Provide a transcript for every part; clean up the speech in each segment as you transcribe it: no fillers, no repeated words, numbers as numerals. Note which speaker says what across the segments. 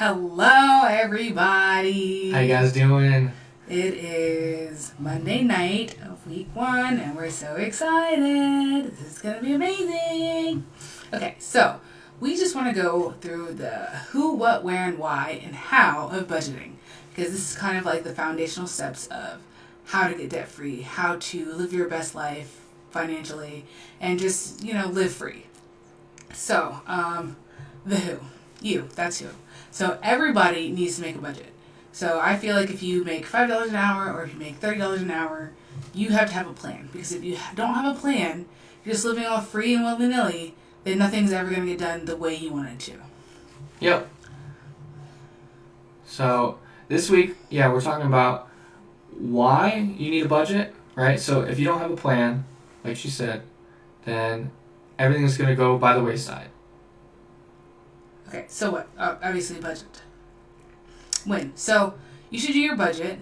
Speaker 1: Hello, everybody.
Speaker 2: How you guys doing?
Speaker 1: It is Monday night of week 1, and we're so excited. This is going to be amazing. Okay, so we just want to go through the who, what, where, and why, and how of budgeting. Because this is kind of like the foundational steps of how to get debt-free, how to live your best life financially, and just, live free. So, the who. You, that's you. So everybody needs to make a budget. So I feel like if you make $5 an hour or if you make $30 an hour, you have to have a plan. Because if you don't have a plan, you're just living all free and willy-nilly, then nothing's ever going to get done the way you want it to.
Speaker 2: Yep. So this week, we're talking about why you need a budget, right? So if you don't have a plan, like she said, then everything's going to go by the wayside.
Speaker 1: Okay, so what? Obviously budget. When? So you should do your budget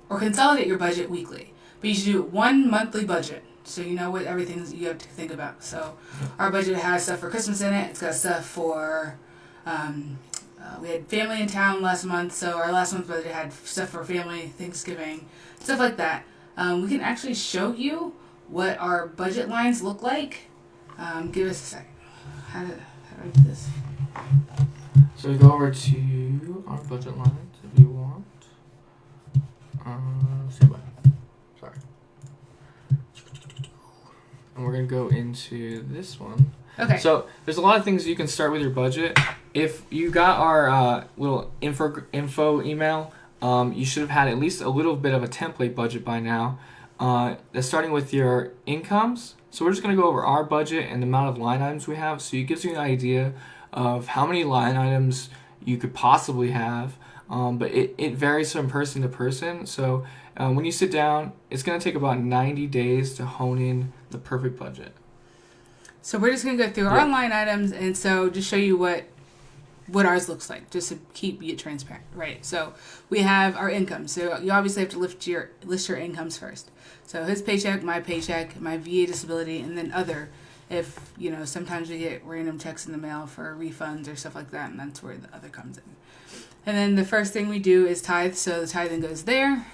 Speaker 1: or consolidate your budget weekly. But you should do one monthly budget so you know what everything you have to think about. So our budget has stuff for Christmas in it. It's got stuff for, we had family in town last month, so our last month's budget had stuff for family, Thanksgiving, stuff like that. We can actually show you what our budget lines look like. Give us a second. How do I do this?
Speaker 2: So we go over to our budget lines if you want. Stand by. Sorry. And we're going to go into this one.
Speaker 1: Okay.
Speaker 2: So there's a lot of things you can start with your budget. If you got our little info email, you should have had at least a little bit of a template budget by now. That's starting with your incomes. So we're just going to go over our budget and the amount of line items we have. So it gives you an idea of how many line items you could possibly have. But it varies from person to person. So when you sit down, it's going to take about 90 days to hone in the perfect budget.
Speaker 1: So we're just going to go through our line items, and so just show you what ours looks like, just to keep it transparent, right? So we have our income. So you obviously have to list your incomes first. So his paycheck, my VA disability, and then other. If, sometimes we get random checks in the mail for refunds or stuff like that, and that's where the other comes in. And then the first thing we do is tithe, so the tithing goes there.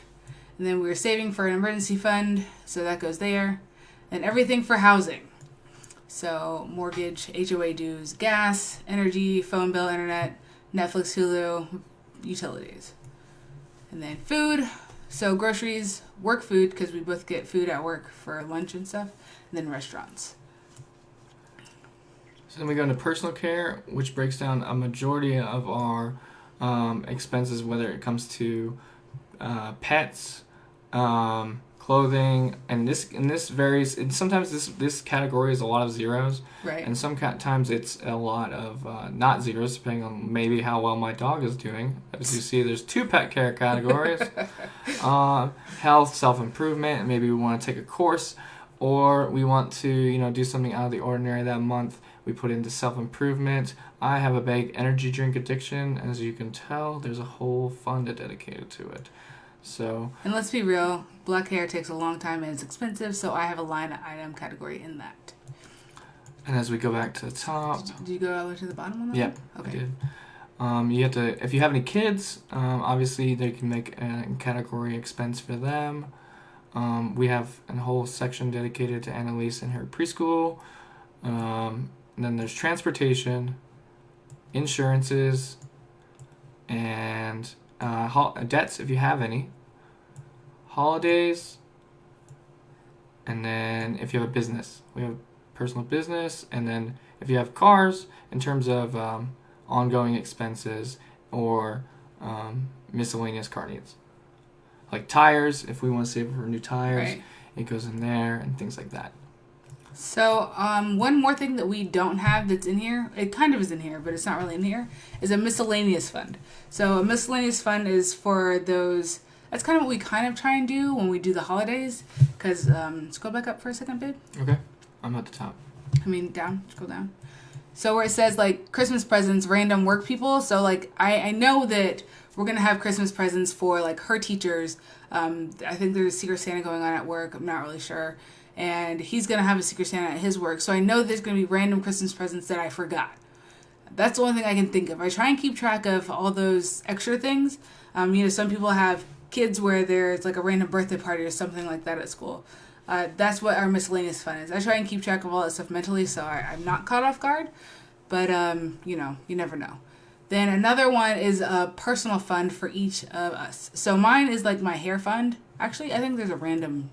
Speaker 1: And then we're saving for an emergency fund, so that goes there. And everything for housing. So mortgage, HOA dues, gas, energy, phone bill, internet, Netflix, Hulu, utilities. And then food, so groceries, work food, because we both get food at work for lunch and stuff, and then restaurants.
Speaker 2: So then we go into personal care, which breaks down a majority of our expenses, whether it comes to pets, clothing, and this varies. And sometimes this category is a lot of zeros,
Speaker 1: right? And
Speaker 2: sometimes it's a lot of not zeros, depending on maybe how well my dog is doing. As you see, there's 2 pet care categories: health, self-improvement, and maybe we want to take a course, or we want to do something out of the ordinary that month. We put into self-improvement. I have a big energy drink addiction. As you can tell, there's a whole fund dedicated to it. So. And
Speaker 1: let's be real, black hair takes a long time and it's expensive, so I have a line item category in that.
Speaker 2: And as we go back to the top.
Speaker 1: Did you go all the way to the bottom one?
Speaker 2: Yep, okay. I did. You have to, if you have any kids, obviously they can make a category expense for them. We have a whole section dedicated to Annalise and her preschool. And then there's transportation, insurances, and debts if you have any, holidays, and then if you have a business. We have personal business, and then if you have cars, in terms of ongoing expenses or miscellaneous car needs. Like tires, if we want to save for new tires, right. It goes in there, and things like that.
Speaker 1: So, one more thing that we don't have that's in here, it kind of is in here, but it's not really in here, is a miscellaneous fund. So, a miscellaneous fund is for those, that's kind of what we kind of try and do when we do the holidays. Because, scroll back up for a second, babe.
Speaker 2: Okay. I'm at the top.
Speaker 1: Down. Scroll down. So, where it says, Christmas presents, random work people. So, I know that we're going to have Christmas presents for, her teachers. I think there's a Secret Santa going on at work. I'm not really sure. And he's going to have a Secret Santa at his work. So I know there's going to be random Christmas presents that I forgot. That's the only thing I can think of. I try and keep track of all those extra things. Some people have kids where there's like a random birthday party or something like that at school. That's what our miscellaneous fund is. I try and keep track of all that stuff mentally so I'm not caught off guard. But, you never know. Then another one is a personal fund for each of us. So mine is like my hair fund. Actually, I think there's a random...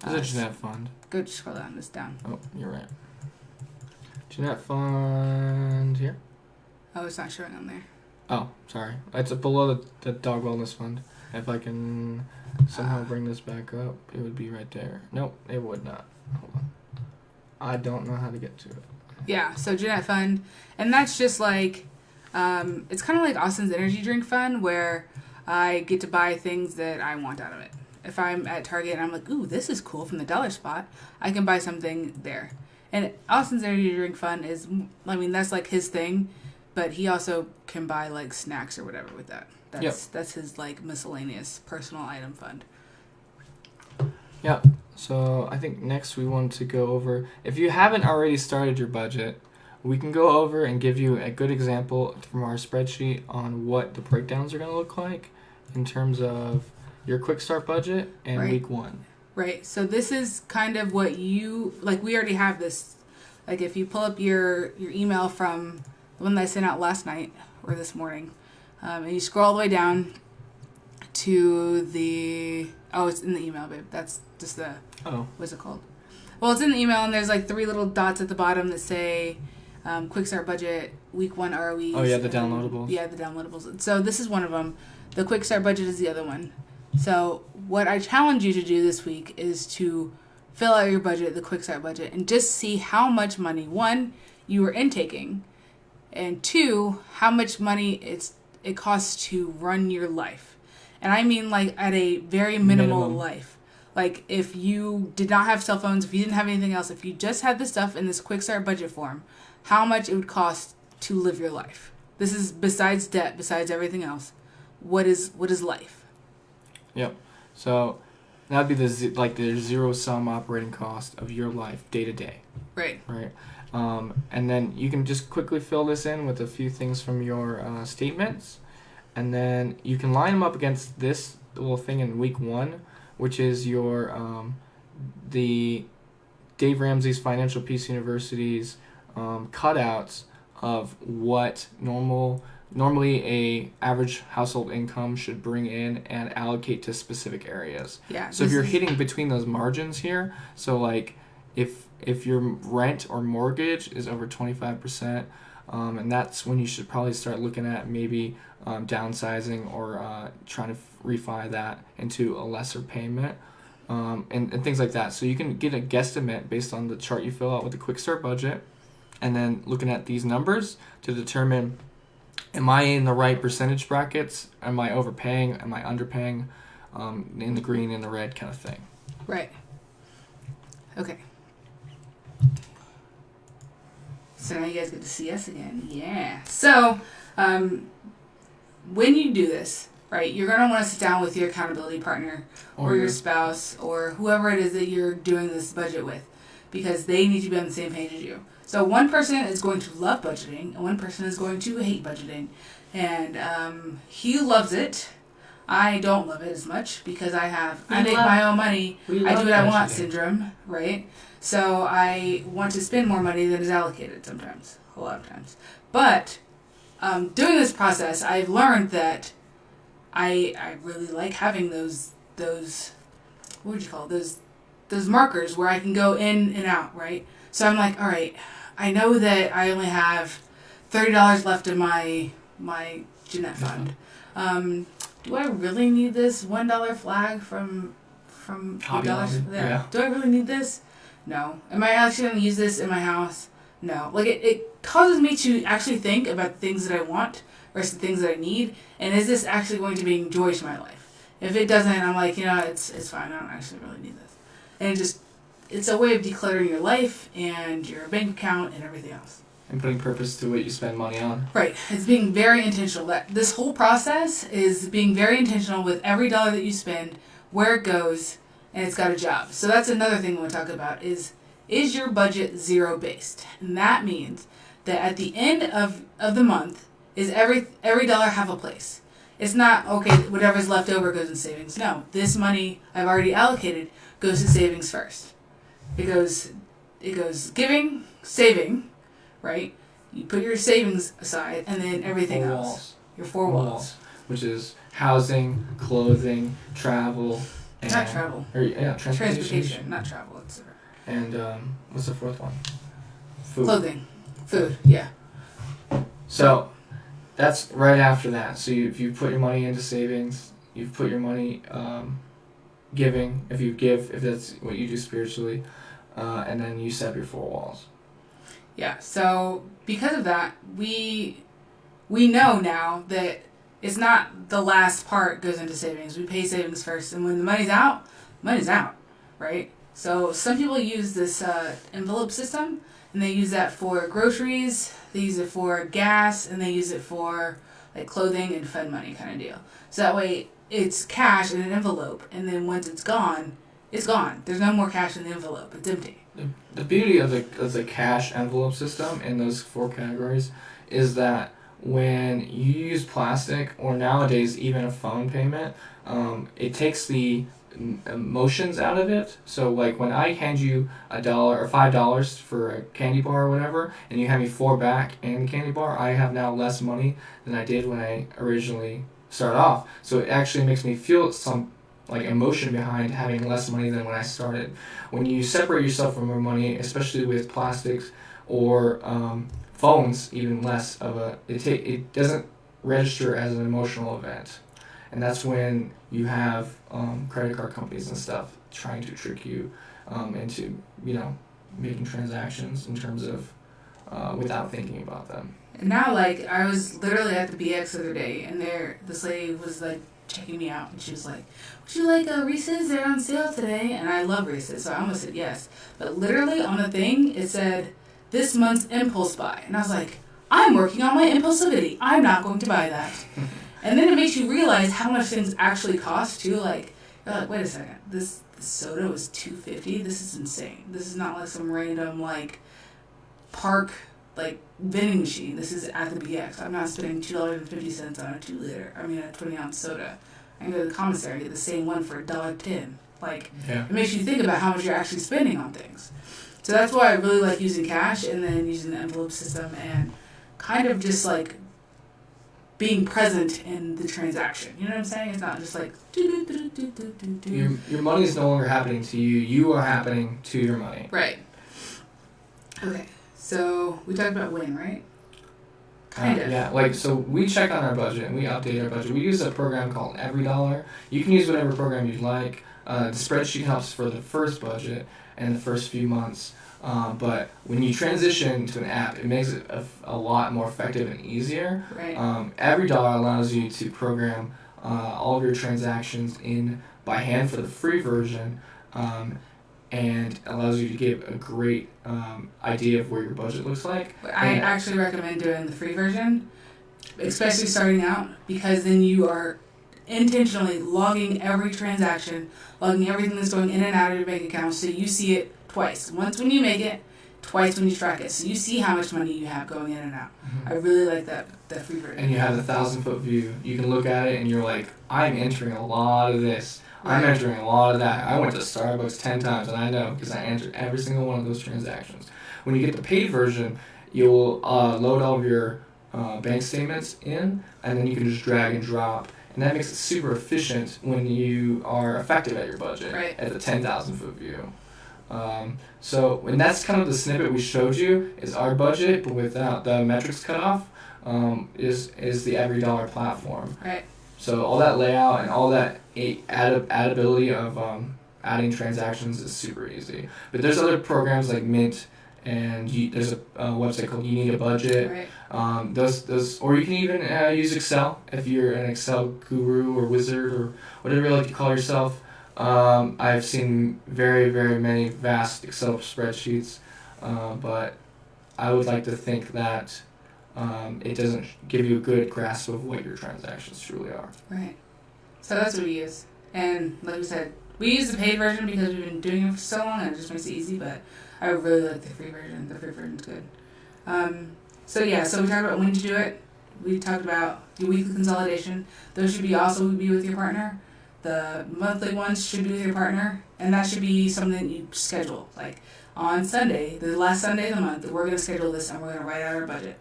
Speaker 2: There's a Jeanette fund.
Speaker 1: Go scroll down this down.
Speaker 2: Oh, you're right. Jeanette fund here.
Speaker 1: Oh, it's not showing on there.
Speaker 2: Oh, sorry. It's below the dog wellness fund. If I can somehow bring this back up, it would be right there. Nope, it would not. Hold on. I don't know how to get to it.
Speaker 1: Yeah, so Jeanette fund. And that's just like... it's kind of like Austin's energy drink fund where I get to buy things that I want out of it. If I'm at Target and I'm like, ooh, this is cool from the dollar spot, I can buy something there. And Austin's energy drink fund is, that's like his thing, but he also can buy like snacks or whatever with that. That's his like miscellaneous personal item fund.
Speaker 2: Yeah. So I think next we want to go over, if you haven't already started your budget, we can go over and give you a good example from our spreadsheet on what the breakdowns are going to look like in terms of your quick start budget and week 1.
Speaker 1: Right. So this is kind of what we already have this. Like if you pull up your email from the one that I sent out last night or this morning, and you scroll all the way down to it's in the email, babe. That's just what's it called? Well, it's in the email and there's like 3 little dots at the bottom that say, quick start budget, week 1 ROEs.
Speaker 2: Oh yeah, the downloadables.
Speaker 1: Yeah, the downloadables. So this is one of them. The quick start budget is the other one. So what I challenge you to do this week is to fill out your budget, the quick start budget, and just see how much money, 1, you are intaking, and 2, how much money it costs to run your life. And I mean like at a very minimal life. Like if you did not have cell phones, if you didn't have anything else, if you just had this stuff in this quick start budget form, how much it would cost to live your life. This is besides debt, besides everything else. What is life?
Speaker 2: Yep. So that would be the zero sum operating cost of your life day to day.
Speaker 1: Right.
Speaker 2: Right. And then you can just quickly fill this in with a few things from your statements, and then you can line them up against this little thing in week 1, which is your the Dave Ramsey's Financial Peace University's cutouts of what normally a average household income should bring in and allocate to specific areas.
Speaker 1: Yeah.
Speaker 2: So if you're hitting between those margins here, so like if your rent or mortgage is over 25%, and that's when you should probably start looking at maybe downsizing or trying to refi that into a lesser payment. And things like that. So you can get a guesstimate based on the chart you fill out with the quick start budget, and then looking at these numbers to determine, am I in the right percentage brackets? Am I overpaying? Am I underpaying? In the green, in the red kind of thing.
Speaker 1: Right. Okay. So now you guys get to see us again. Yeah. So, when you do this, right, you're going to want to sit down with your accountability partner or your spouse or whoever it is that you're doing this budget with, because they need to be on the same page as you. So one person is going to love budgeting and one person is going to hate budgeting. And he loves it. I don't love it as much because I make my own money. I do what I want syndrome, right? So I want to spend more money than is allocated sometimes, a lot of times. But doing this process, I've learned that I really like having those what would you call it? Those markers where I can go in and out, right? So I'm like, all right, I know that I only have $30 left in my Jeanette fund. Do I really need this $1 flag from
Speaker 2: Hobby Lobby? Yeah.
Speaker 1: Do I really need this? No. Am I actually going to use this in my house? No. Like it causes me to actually think about the things that I want versus the things that I need, and is this actually going to bring joy to my life? If it doesn't, I'm like, it's fine. I don't actually really need this. And it's a way of decluttering your life and your bank account and everything else.
Speaker 2: And putting purpose to what you spend money on.
Speaker 1: Right. It's being very intentional. This whole process is being very intentional with every dollar that you spend, where it goes, and it's got a job. So that's another thing we'll talk about is your budget zero based? And that means that at the end of the month is every dollar have a place. It's not, okay, whatever's left over goes in savings. No, this money I've already allocated goes to savings first. It goes giving, saving, right? You put your savings aside, and then everything
Speaker 2: Four
Speaker 1: else.
Speaker 2: walls.
Speaker 1: Your four walls.
Speaker 2: Which is housing, clothing, travel. And,
Speaker 1: Not travel.
Speaker 2: Transportation.
Speaker 1: Not travel. It's
Speaker 2: And what's the fourth one? Food.
Speaker 1: Clothing. Food, yeah.
Speaker 2: So that's right after that. So if you put your money into savings, you've put your money giving, if that's what you do spiritually, and then you set up your four walls.
Speaker 1: Yeah, so because of that, we know now that it's not the last part goes into savings. We pay savings first, and when the money's out, right? So some people use this envelope system, and they use that for groceries, they use it for gas, and they use it for like clothing and fund money kind of deal. So that way it's cash in an envelope, and then once it's gone, it's gone. There's no more cash in the envelope. It's empty.
Speaker 2: The beauty of the cash envelope system in those four categories is that when you use plastic or nowadays even a phone payment, it takes the emotions out of it. So like when I hand you $1 or $5 for a candy bar or whatever, and you hand me $4 back and the candy bar, I have now less money than I did when I originally started off. So it actually makes me feel some like emotion behind having less money than when I started. When you separate yourself from your money, especially with plastics or phones, even less of a it doesn't register as an emotional event, and that's when you have credit card companies and stuff trying to trick you into making transactions in terms of without thinking about them.
Speaker 1: And now, like, I was literally at the BX the other day, and this lady was like checking me out, and she was like, "Would you like Reese's? They're on sale today." And I love Reese's, so I almost said yes. But literally on the thing, it said, "This month's impulse buy." And I was like, I'm working on my impulsivity. I'm not going to buy that. And then it makes you realize how much things actually cost, too. Like, you're like, wait a second. This soda was $2.50. This is insane. This is not like some random, like, park, like, vending machine. This is at the BX. I'm not spending $2.50 on a 20-ounce soda. I can go to the commissary and get the same one for $1.10. Like, It makes you think about how much you're actually spending on things. So that's why I really like using cash and then using the envelope system and kind of just like being present in the transaction. You know what I'm saying? It's not just like
Speaker 2: Your money is no longer happening to you. You are happening to your money.
Speaker 1: Right. Okay. So we talked about when, right? Kind of.
Speaker 2: Yeah, like, so we check on our budget and we update our budget. We use a program called EveryDollar. You can use whatever program you'd like. The spreadsheet helps for the first budget and the first few months. But when you transition to an app, it makes it a lot more effective and easier.
Speaker 1: Right.
Speaker 2: EveryDollar allows you to program all of your transactions in by hand for the free version, and allows you to give a great idea of where your budget looks like.
Speaker 1: I actually recommend doing the free version, especially starting out, because then you are intentionally logging every transaction, logging everything that's going in and out of your bank account, so you see it twice. Once when you make it, twice when you track it. So you see how much money you have going in and out. Mm-hmm. I really like that free version.
Speaker 2: And you have the 1,000-foot view. You can look at it and you're like, I'm entering a lot of this. I'm entering a lot of that. I went to Starbucks 10 times, and I know because I entered every single one of those transactions. When you get the paid version, you'll load all of your bank statements in, and then you can just drag and drop. And that makes it super efficient when you are effective at your budget at the 10,000-foot view. And that's kind of the snippet we showed you is our budget, but without the metrics cut off, is the EveryDollar platform.
Speaker 1: Right.
Speaker 2: So all that layout and all that addability of adding transactions is super easy. But there's other programs like Mint, and there's a website called You Need a Budget.
Speaker 1: Right.
Speaker 2: Those, or you can even use Excel if you're an Excel guru or wizard or whatever you like to call yourself. I've seen very, very many vast Excel spreadsheets, but I would like to think that it doesn't give you a good grasp of what your transactions truly are.
Speaker 1: Right. So that's what we use. And like we said, we use the paid version because we've been doing it for so long and it just makes it easy, but I really like the free version. The free version's good. So we talked about when to do it. We talked about your weekly consolidation. Those should be with your partner. The monthly ones should be with your partner, and that should be something you schedule. Like on Sunday, the last Sunday of the month, we're gonna schedule this and we're gonna write out our budget.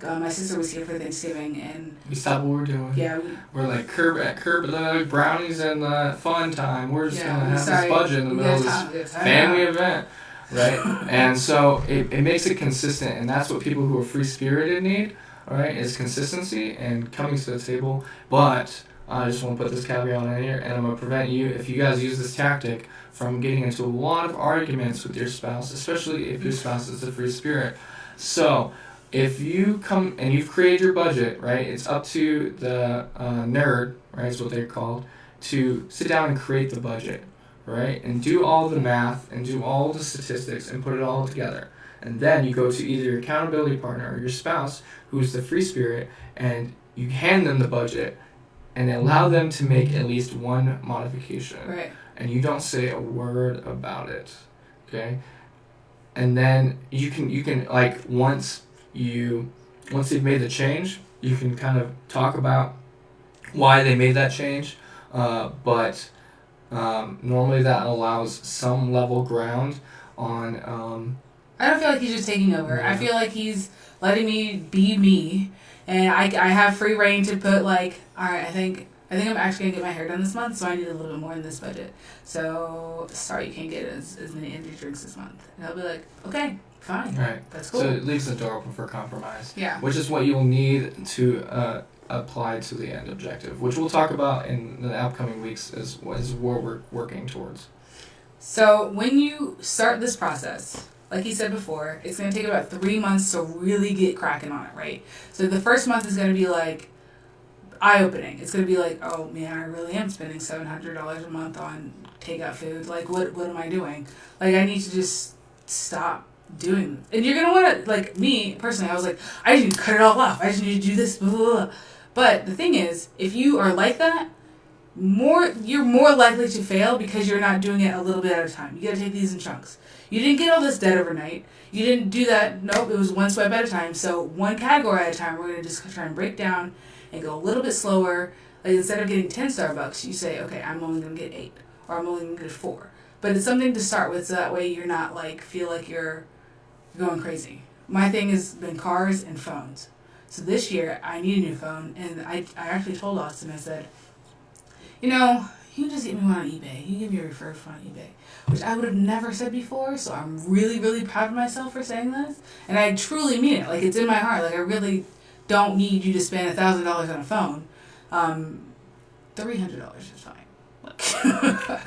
Speaker 1: My sister was here for Thanksgiving, and
Speaker 2: we stopped what we're doing.
Speaker 1: Yeah,
Speaker 2: we're like curb the brownies and fun time. We're just gonna have this budget in the middle of this family event, right? And so it makes it consistent, and that's what people who are free spirited need. All right, is consistency and coming to the table. But I just want to put this caveat in here, and I'm gonna prevent you, if you guys use this tactic, from getting into a lot of arguments with your spouse, especially if your spouse is a free spirit. So if you come and you've created your budget, right, it's up to the nerd, right, is what they're called, to sit down and create the budget, right, and do all the math and do all the statistics and put it all together. And then you go to either your accountability partner or your spouse, who's the free spirit, and you hand them the budget and allow them to make at least one modification.
Speaker 1: Right.
Speaker 2: And you don't say a word about it, okay? And then you can like once they've made the change, you can kind of talk about why they made that change, but normally that allows some level ground on.
Speaker 1: I don't feel like he's just taking over. Yeah. I feel like he's letting me be me, and I have free reign to put like, all right, I think I'm actually gonna get my hair done this month, so I need a little bit more in this budget. So sorry, you can't get as many energy drinks this month. And I'll be like, okay, fine,
Speaker 2: right,
Speaker 1: that's cool.
Speaker 2: So it leaves the door open for compromise.
Speaker 1: Yeah,
Speaker 2: which is what you'll need to apply to the end objective, which we'll talk about in the upcoming weeks as what we're working towards.
Speaker 1: So when you start this process, like he said before, it's going to take about 3 months to really get cracking on it, right? So the first month is going to be like eye-opening. It's going to be like, oh man, I really am spending $700 a month on takeout food. Like, what am I doing? Like, I need to just stop doing this. And you're going to want to, like me, personally, I was like, I need to cut it all off. I just need to do this, blah, blah, blah. But the thing is, if you are like that, you're more likely to fail because you're not doing it a little bit at a time. You got to take these in chunks. You didn't get all this debt overnight. You didn't do that. Nope, it was one swipe at a time. So one category at a time, we're going to just try and break down and go a little bit slower. Like instead of getting 10 Starbucks, you say, okay, I'm only going to get 8 or I'm only going to get 4. But it's something to start with so that way you're not like, feel like you're going crazy. My thing has been cars and phones. So this year, I need a new phone. And I actually told Austin, I said, you know, you can just get me one on eBay. You can give me a referred phone on eBay. Which I would have never said before, so I'm really, really proud of myself for saying this. And I truly mean it. Like, it's in my heart. Like, I really don't need you to spend $1,000 on a phone. $300 is fine.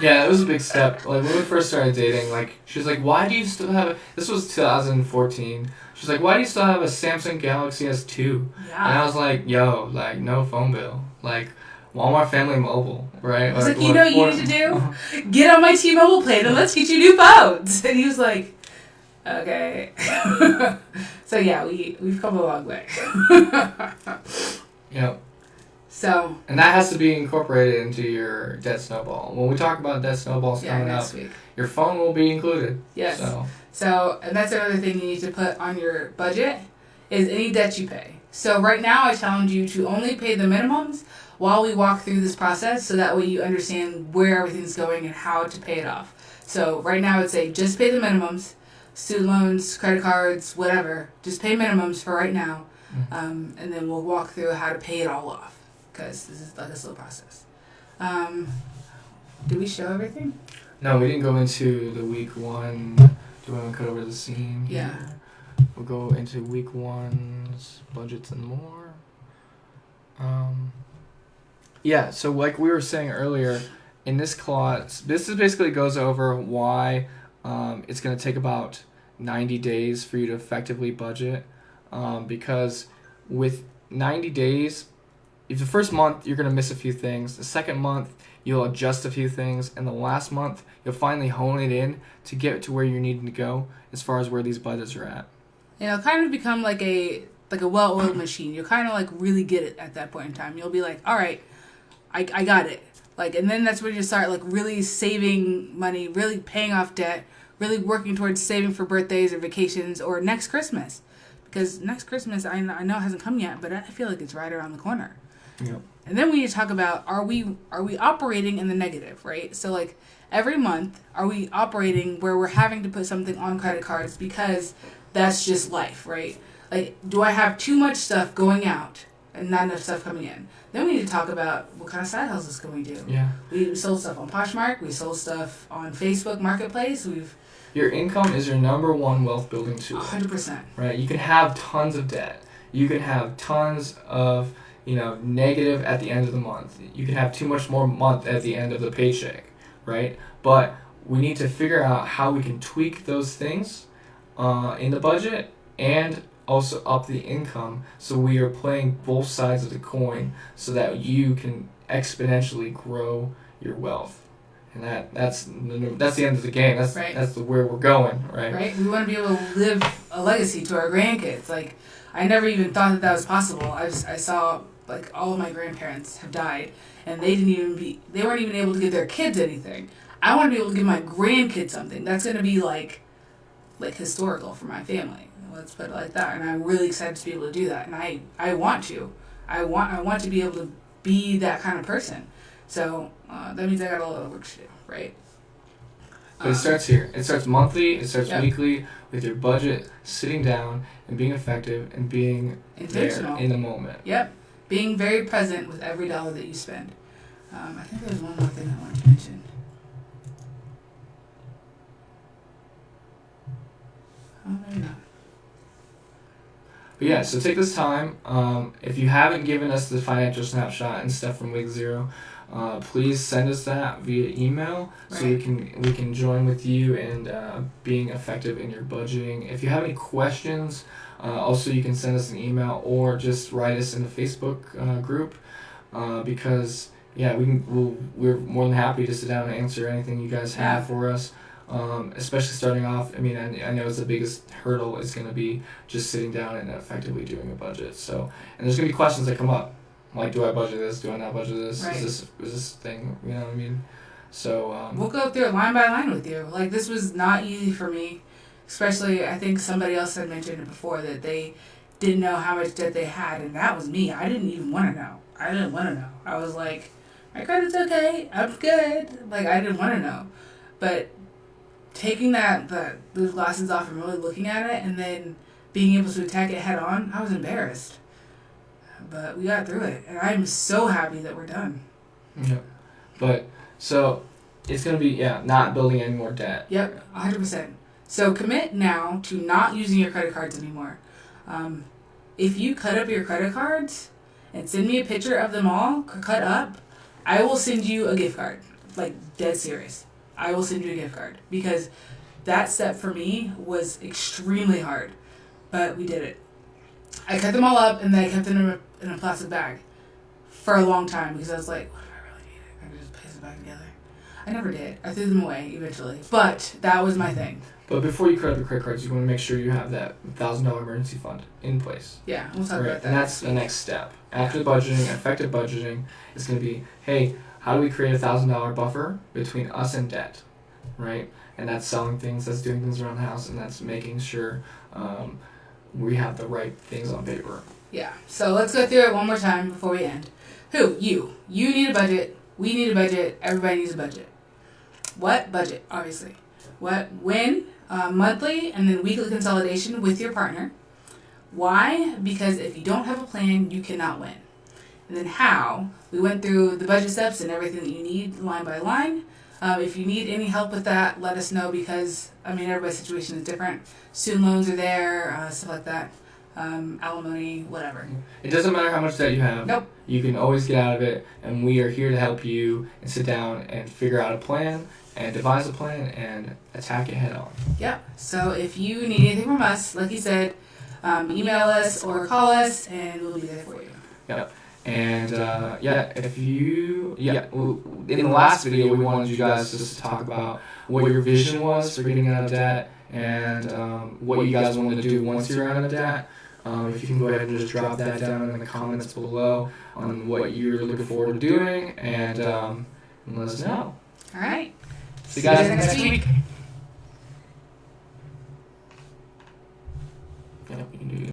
Speaker 2: Yeah, it was a big step. Like, when we first started dating, like, she was like, why do you still have this was 2014. She's like, why do you still have a Samsung Galaxy S2? Yeah. And I was like, yo, like, no phone bill. Like, Walmart Family Mobile, right?
Speaker 1: I was like, you know what you need to do? Get on my T-Mobile plan and let's get you new phones. And he was like, okay. So yeah, we've come a long way.
Speaker 2: Yep.
Speaker 1: So.
Speaker 2: And that has to be incorporated into your debt snowball. When we talk about debt snowballs coming up, your phone will be included.
Speaker 1: Yes. So, and that's another thing you need to put on your budget is any debt you pay. So right now I challenge you to only pay the minimums while we walk through this process so that way you understand where everything's going and how to pay it off. So right now I would say just pay the minimums, student loans, credit cards, whatever. Just pay minimums for right now, and then we'll walk through how to pay it all off because this is like a slow process. Did we show everything?
Speaker 2: No, we didn't go into the week 1. Do we want to cut over the scene here?
Speaker 1: Yeah.
Speaker 2: We'll go into week 1's budgets and more. Yeah, so like we were saying earlier, in this clause, this basically goes over why it's going to take about 90 days for you to effectively budget. Because with 90 days, if the first month you're going to miss a few things, the second month you'll adjust a few things, and the last month you'll finally hone it in to get to where you're needing to go as far as where these budgets are at.
Speaker 1: It'll kind of become like a well-oiled machine. You'll kind of like really get it at that point in time. You'll be like, all right, I got it. Like, and then that's when you start like really saving money, really paying off debt, really working towards saving for birthdays or vacations or next Christmas. because next Christmas, I know it hasn't come yet, but I feel like it's right around the corner.
Speaker 2: Yep.
Speaker 1: And then we need to talk about, are we operating in the negative, right? So, like, every month, are we operating where we're having to put something on credit cards because that's just life, right? Like, do I have too much stuff going out and not enough stuff coming in? Then we need to talk about what kind of side hustles can we do.
Speaker 2: Yeah.
Speaker 1: We sold stuff on Poshmark. We sold stuff on Facebook Marketplace.
Speaker 2: Your income is your number one wealth building tool.
Speaker 1: 100%.
Speaker 2: Right? You can have tons of debt. You can have tons of, negative at the end of the month. You can have too much more month at the end of the paycheck, right? But we need to figure out how we can tweak those things in the budget and also up the income, so we are playing both sides of the coin so that you can exponentially grow your wealth. And that's the end of the game. That's
Speaker 1: right.
Speaker 2: That's where we're going, right?
Speaker 1: Right. We want to be able to live a legacy to our grandkids. Like, I never even thought that was possible. I saw, like, all of my grandparents have died, and they weren't even able to give their kids anything. I want to be able to give my grandkids something that's going to be like historical for my family. Let's put it like that. And I'm really excited to be able to do that. And I want to. I want to be able to be that kind of person. So that means I got a lot of work to do, right?
Speaker 2: But it starts here. It starts monthly. It starts
Speaker 1: Yep.
Speaker 2: weekly with your budget, sitting down and being effective and being
Speaker 1: Intentional.
Speaker 2: there in the moment.
Speaker 1: Yep. Being very present with every dollar that you spend. I think there's one more thing I wanted to mention. Oh, maybe not.
Speaker 2: But yeah, so take this time. If you haven't given us the financial snapshot and stuff from Week 0, please send us that via email so we can join with you in being effective in your budgeting. If you have any questions, also you can send us an email or just write us in the Facebook group because we're more than happy to sit down and answer anything you guys have for us. Especially starting off, I mean, I know it's the biggest hurdle is going to be just sitting down and effectively doing a budget. So, and there's going to be questions that come up, like, do I budget this? Do I not budget this?
Speaker 1: Right.
Speaker 2: Is this thing? You know what I mean? So
Speaker 1: We'll go through it line by line with you. Like, this was not easy for me, especially I think somebody else had mentioned it before that they didn't know how much debt they had, and that was me. I didn't even want to know. I didn't want to know. I was like, my credit's okay. I'm good. Like, I didn't want to know, but taking those glasses off and really looking at it and then being able to attack it head on, I was embarrassed. But we got through it, and I'm so happy that we're done.
Speaker 2: yeah, but so it's gonna be not building any more debt.
Speaker 1: Yep, 100%. So commit now to not using your credit cards anymore. If you cut up your credit cards and send me a picture of them all cut up, I will send you a gift card. Like, dead serious. I will send you a gift card because that step for me was extremely hard, but we did it. I cut them all up and then I kept them in a plastic bag for a long time because I was like, what do I really need? I could just paste it back together. I never did. I threw them away eventually, but that was my thing.
Speaker 2: But before you cut up your credit cards, you want to make sure you have that $1,000 emergency fund in place.
Speaker 1: Yeah, we'll talk about that.
Speaker 2: And that's the next step. After budgeting, effective budgeting, it's going to be, hey, how do we create a $1,000 buffer between us and debt, right? And that's selling things, that's doing things around the house, and that's making sure we have the right things on paper.
Speaker 1: Yeah, so let's go through it one more time before we end. You need a budget, we need a budget, everybody needs a budget. What? Budget, obviously. What? When? Monthly and then weekly consolidation with your partner. Why? Because if you don't have a plan, you cannot win. And then how? We went through the budget steps and everything that you need line by line. If you need any help with that, let us know because, everybody's situation is different. Student loans are there, stuff like that. Alimony, whatever.
Speaker 2: It doesn't matter how much debt you have.
Speaker 1: Nope.
Speaker 2: You can always get out of it, and we are here to help you and sit down and figure out a plan and devise a plan and attack it head on.
Speaker 1: Yep. So if you need anything from us, like you said, email us or call us, and we'll be there for you.
Speaker 2: Yep. And in the last video, we wanted you guys just to talk about what your vision was for getting out of debt and what you guys wanted to do once you're out of debt. If you can go ahead and just drop that down in the comments below on what you're looking forward to doing and let us know.
Speaker 1: All right.
Speaker 2: See you guys next week.